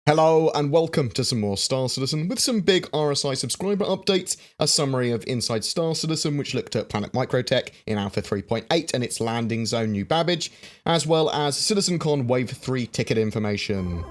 Hello and welcome to some more Star Citizen with some big RSI subscriber updates, a summary of Inside Star Citizen which looked at Planet microTech in Alpha 3.8 and its landing zone New Babbage, as well as CitizenCon Wave 3 ticket information.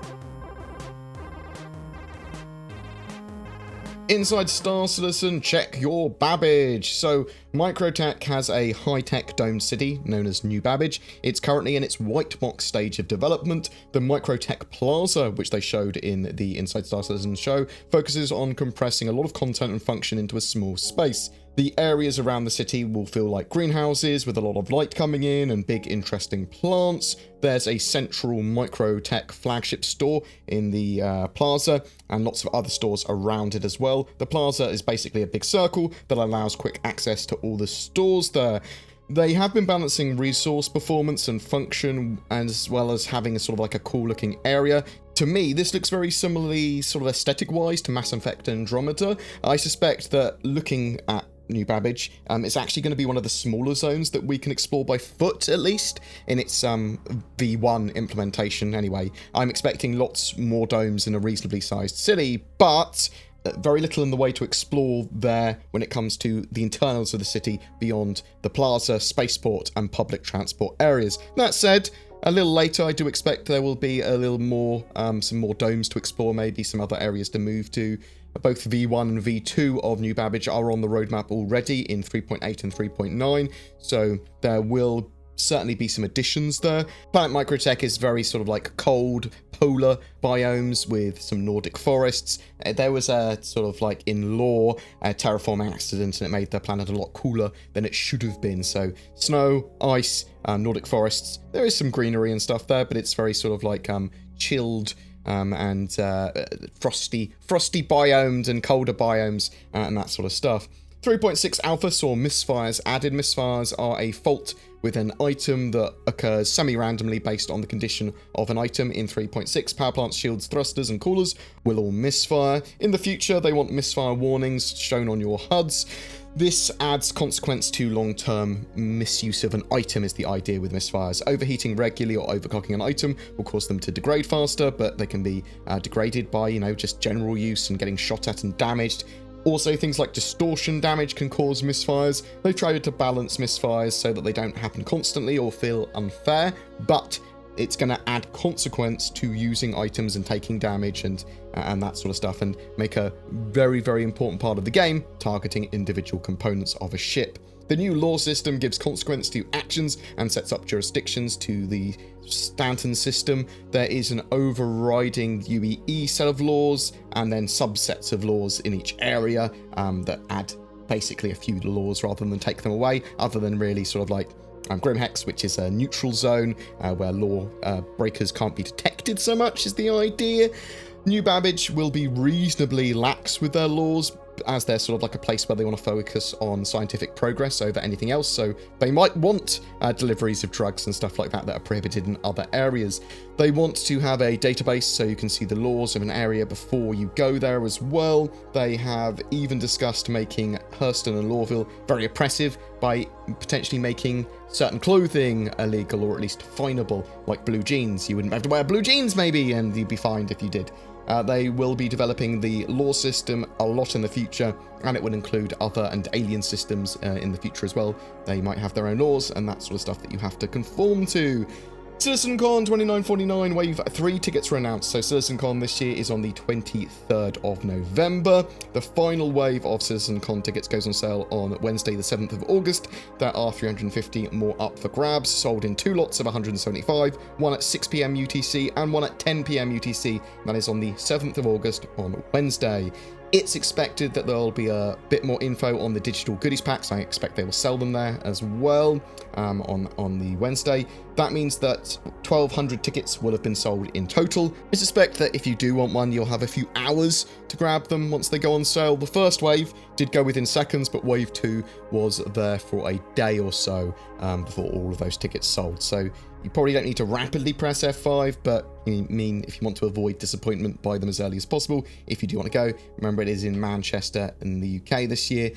Inside Star Citizen, check your Babbage. So, microTech has a high-tech domed city known as New Babbage. It's currently in its white box stage of development. The microTech Plaza, which they showed in the Inside Star Citizen show, focuses on compressing a lot of content and function into a small space. The areas around the city will feel like greenhouses with a lot of light coming in and big interesting plants. There's a central microtech flagship store in the plaza and lots of other stores around it as well. The plaza is basically a big circle that allows quick access to all the stores there. They have been balancing resource performance and function as well as having a sort of like a cool looking area. To me, this looks very similarly sort of aesthetic-wise to Mass Effect Andromeda. I suspect that looking at New Babbage, it's actually going to be one of the smaller zones that we can explore by foot, at least, in its V1 implementation anyway. I'm expecting lots more domes in a reasonably sized city, but very little in the way to explore there when it comes to the internals of the city beyond the plaza, spaceport, and public transport areas. That said, a little later, I do expect there will be a little more, some more domes to explore, maybe some other areas to move to. Both V1 and V2 of New Babbage are on the roadmap already in 3.8 and 3.9, so there will certainly be some additions there. Planet microTech is very sort of like cold, polar biomes with some Nordic forests. There was a sort of like in lore a terraforming accident and it made the planet a lot cooler than it should have been. So snow, ice, Nordic forests. There is some greenery and stuff there, but it's very sort of like chilled and frosty biomes and colder biomes and that sort of stuff. 3.6 Alpha saw misfires added. Misfires are a fault with an item that occurs semi-randomly based on the condition of an item. In 3.6, power plants, shields, thrusters, and coolers will all misfire. In the future, they want misfire warnings shown on your HUDs. This adds consequence to long-term misuse of an item is the idea with misfires. Overheating regularly or overclocking an item will cause them to degrade faster, but they can be degraded by, just general use and getting shot at and damaged. Also, things like distortion damage can cause misfires. They've tried to balance misfires so that they don't happen constantly or feel unfair, but it's going to add consequence to using items and taking damage and that sort of stuff, and make a very, very important part of the game, targeting individual components of a ship. The new law system gives consequence to actions and sets up jurisdictions to the Stanton system. There is an overriding UEE set of laws and then subsets of laws in each area that add basically a few laws rather than take them away, other than really sort of like Grimhex, which is a neutral zone where law breakers can't be detected so much is the idea. New Babbage will be reasonably lax with their laws, as they're sort of like a place where they want to focus on scientific progress over anything else, so they might want deliveries of drugs and stuff like that that are prohibited in other areas. They want to have a database so you can see the laws of an area before you go there as well. They have even discussed making Hurston and Lawville very oppressive by potentially making certain clothing illegal, or at least finable, like blue jeans. You wouldn't have to wear blue jeans maybe, and you'd be fined if you did. They will be developing the law system a lot in the future, and it would include other and alien systems in the future as well. They might have their own laws and that sort of stuff that you have to conform to. CitizenCon 2949 Wave 3 tickets were announced. So CitizenCon this year is on the 23rd of November. The final wave of CitizenCon tickets goes on sale on Wednesday the 7th of August. There are 350 more up for grabs, sold in two lots of 175, one at 6 PM UTC and one at 10 PM UTC. That is on the 7th of August on Wednesday. It's expected that there'll be a bit more info on the digital goodies packs. I expect they will sell them there as well on the Wednesday. That means that 1,200 tickets will have been sold in total. I suspect that if you do want one, you'll have a few hours to grab them once they go on sale. The first wave did go within seconds, but wave 2 was there for a day or so before all of those tickets sold. So You probably don't need to rapidly press F5, but if you want to avoid disappointment, buy them as early as possible. If you do want to go, remember it is in Manchester in the UK this year.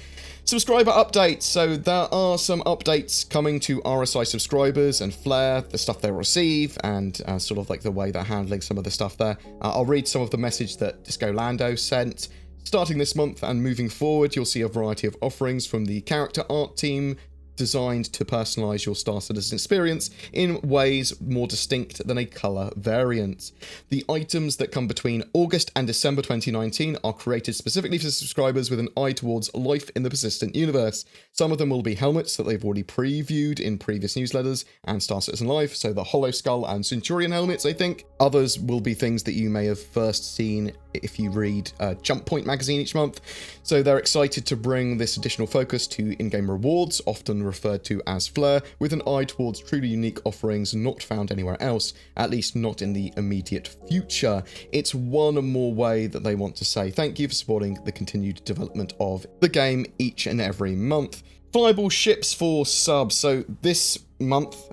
Subscriber updates. So there are some updates coming to RSI subscribers and Flare, the stuff they receive, and sort of like the way they're handling some of the stuff there. I'll read some of the message that Disco Lando sent. Starting this month and moving forward, you'll see a variety of offerings from the character art team, designed to personalize your Star Citizen experience in ways more distinct than a color variant. The items that come between August and December 2019 are created specifically for subscribers with an eye towards life in the persistent universe. Some of them will be helmets that they've already previewed in previous newsletters and Star Citizen Live, so the Hollow Skull and Centurion helmets, I think. Others will be things that you may have first seen if you read Jump Point magazine each month. So they're excited to bring this additional focus to in-game rewards, often referred to as flair, with an eye towards truly unique offerings not found anywhere else, at least not in the immediate future. It's one more way that they want to say thank you for supporting the continued development of the game each and every month. Flyable ships for subs. So this month,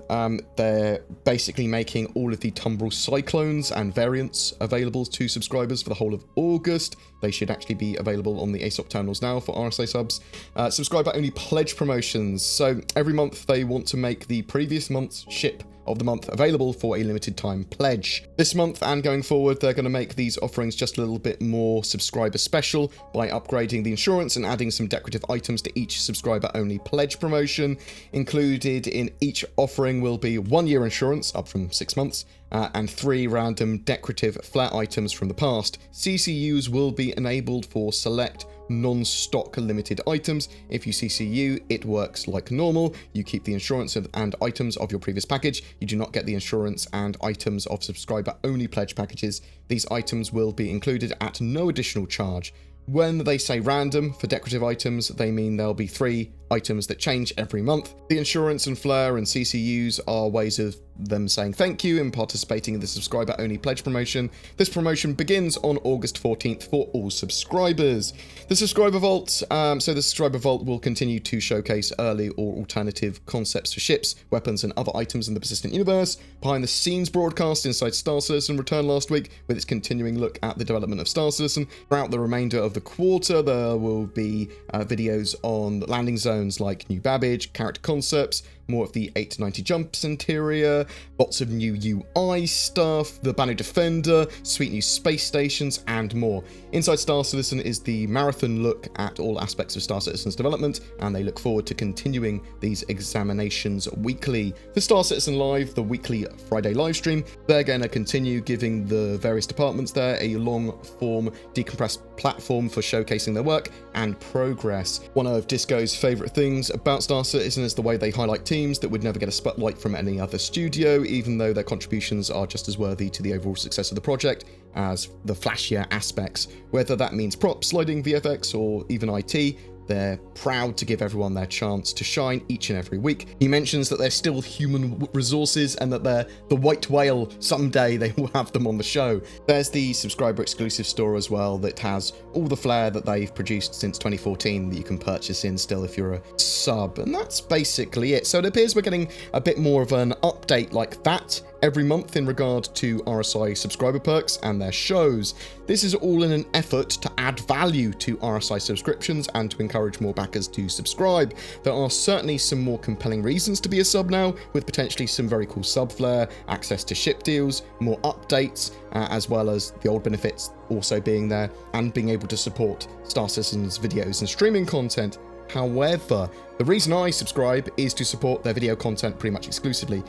they're basically making all of the Tumbril Cyclones and variants available to subscribers for the whole of August. They should actually be available on the ASOP terminals now for RSA subs. Subscriber-only pledge promotions. So every month they want to make the previous month's ship of the month available for a limited time pledge. This month and going forward, they're going to make these offerings just a little bit more subscriber special by upgrading the insurance and adding some decorative items to each subscriber-only pledge promotion. Included in each offering will be 1 year insurance, up from 6 months, and 3 random decorative flat items from the past. CCUs will be enabled for select non-stock limited items. If you CCU, it works like normal. You keep the insurance and items of your previous package. You do not get the insurance and items of subscriber-only pledge packages. These items will be included at no additional charge. When they say random for decorative items, they mean there'll be 3 items that change every month. The insurance and flair and CCUs are ways of them saying thank you and participating in the subscriber-only pledge promotion. This promotion begins on August 14th for all subscribers. The Subscriber Vault. So the Subscriber Vault will continue to showcase early or alternative concepts for ships, weapons, and other items in the persistent universe. Behind-the-scenes broadcast inside Star Citizen returned last week with its continuing look at the development of Star Citizen. Throughout the remainder of the quarter, there will be videos on landing zones like new Babbage, character concepts, more of the 890 jumps interior, lots of new UI stuff, the Banu Defender, sweet new space stations, and more. Inside Star Citizen is the marathon look at all aspects of Star Citizen's development, and they look forward to continuing these examinations weekly. For Star Citizen Live, the weekly Friday livestream, they're going to continue giving the various departments there a long-form decompressed platform for showcasing their work and progress. One of Disco's favourite things about Star Citizen is the way they highlight teams that would never get a spotlight from any other studio, even though their contributions are just as worthy to the overall success of the project as the flashier aspects. Whether that means props, lighting, VFX, or even IT, they're proud to give everyone their chance to shine each and every week. He mentions that they're still human resources and that they're the white whale. Someday they will have them on the show. There's the subscriber exclusive store as well that has all the flair that they've produced since 2014 that you can purchase in still if you're a sub. And that's basically it. So it appears we're getting a bit more of an update like that every month in regard to RSI subscriber perks and their shows. This is all in an effort to add value to RSI subscriptions and to encourage more backers to subscribe. There are certainly some more compelling reasons to be a sub now, with potentially some very cool sub flair, access to ship deals, more updates, as well as the old benefits also being there, and being able to support Star Citizen's videos and streaming content. However, the reason I subscribe is to support their video content pretty much exclusively.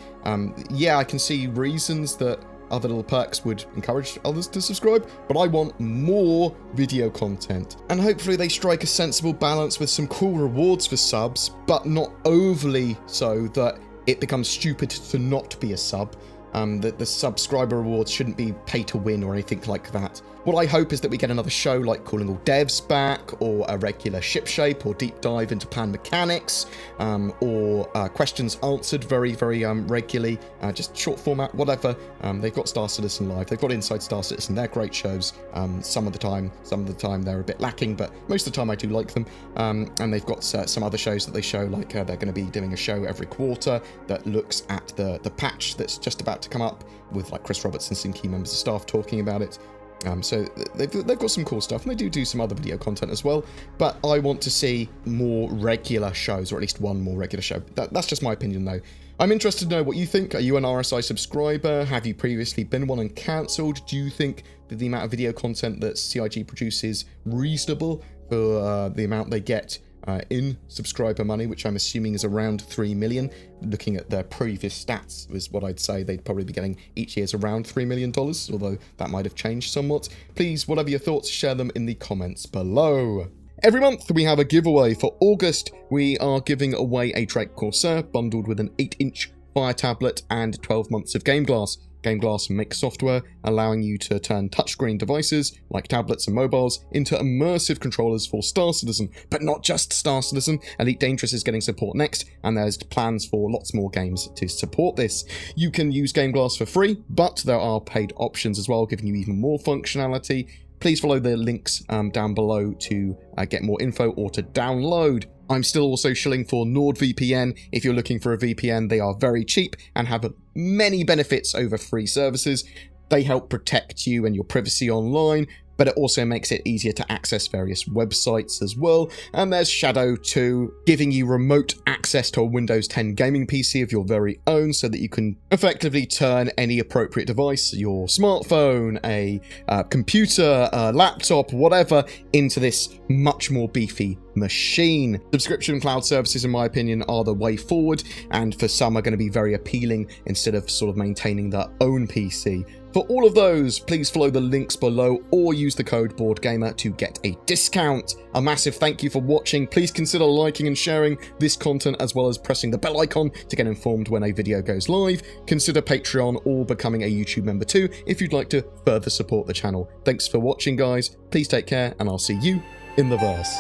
Yeah, I can see reasons that other little perks would encourage others to subscribe, but I want more video content. And hopefully they strike a sensible balance with some cool rewards for subs, but not overly so that it becomes stupid to not be a sub. The subscriber rewards shouldn't be pay to win or anything like that. What I hope is that we get another show like Calling All Devs back, or a regular ship shape, or deep dive into plan mechanics, or questions answered very regularly, just short format, whatever. They've got Star Citizen Live, they've got Inside Star Citizen, they're great shows. Some of the time they're a bit lacking, but most of the time I do like them. And they've got some other shows that they show, like they're going to be doing a show every quarter that looks at the patch that's just about to come up, with like Chris Roberts and some key members of staff talking about it. So they've got some cool stuff, and they do some other video content as well, but I want to see more regular shows, or at least one more regular show. That's just my opinion though. I'm interested to know what you think. Are you an RSI subscriber? Have you previously been one and cancelled? Do you think that the amount of video content that CIG produces reasonable for the amount they get in subscriber money, which I'm assuming is around 3 million. Looking at their previous stats is what I'd say they'd probably be getting each year is around $3 million, although that might have changed somewhat. Please, whatever your thoughts, share them in the comments below. Every month we have a giveaway. For August, we are giving away a Drake Corsair bundled with an 8-inch Fire tablet and 12 months of Game Glass. Game Glass makes software allowing you to turn touchscreen devices, like tablets and mobiles, into immersive controllers for Star Citizen. But not just Star Citizen, Elite Dangerous is getting support next, and there's plans for lots more games to support this. You can use Game Glass for free, but there are paid options as well, giving you even more functionality. Please follow the links down below to get more info or to download. I'm still also shilling for NordVPN. If you're looking for a VPN, they are very cheap and have many benefits over free services. They help protect you and your privacy online, but it also makes it easier to access various websites as well. And there's Shadow 2, giving you remote access to a Windows 10 gaming PC of your very own, so that you can effectively turn any appropriate device, your smartphone, a computer, a laptop, whatever, into this much more beefy machine. Subscription cloud services, in my opinion, are the way forward, and for some are going to be very appealing instead of sort of maintaining their own PC. For all of those, please follow the links below or use the code BoredGamer to get a discount. A massive thank you for watching. Please consider liking and sharing this content, as well as pressing the bell icon to get informed when a video goes live. Consider Patreon or becoming a YouTube member too if you'd like to further support the channel. Thanks for watching, guys. Please take care, and I'll see you in the verse.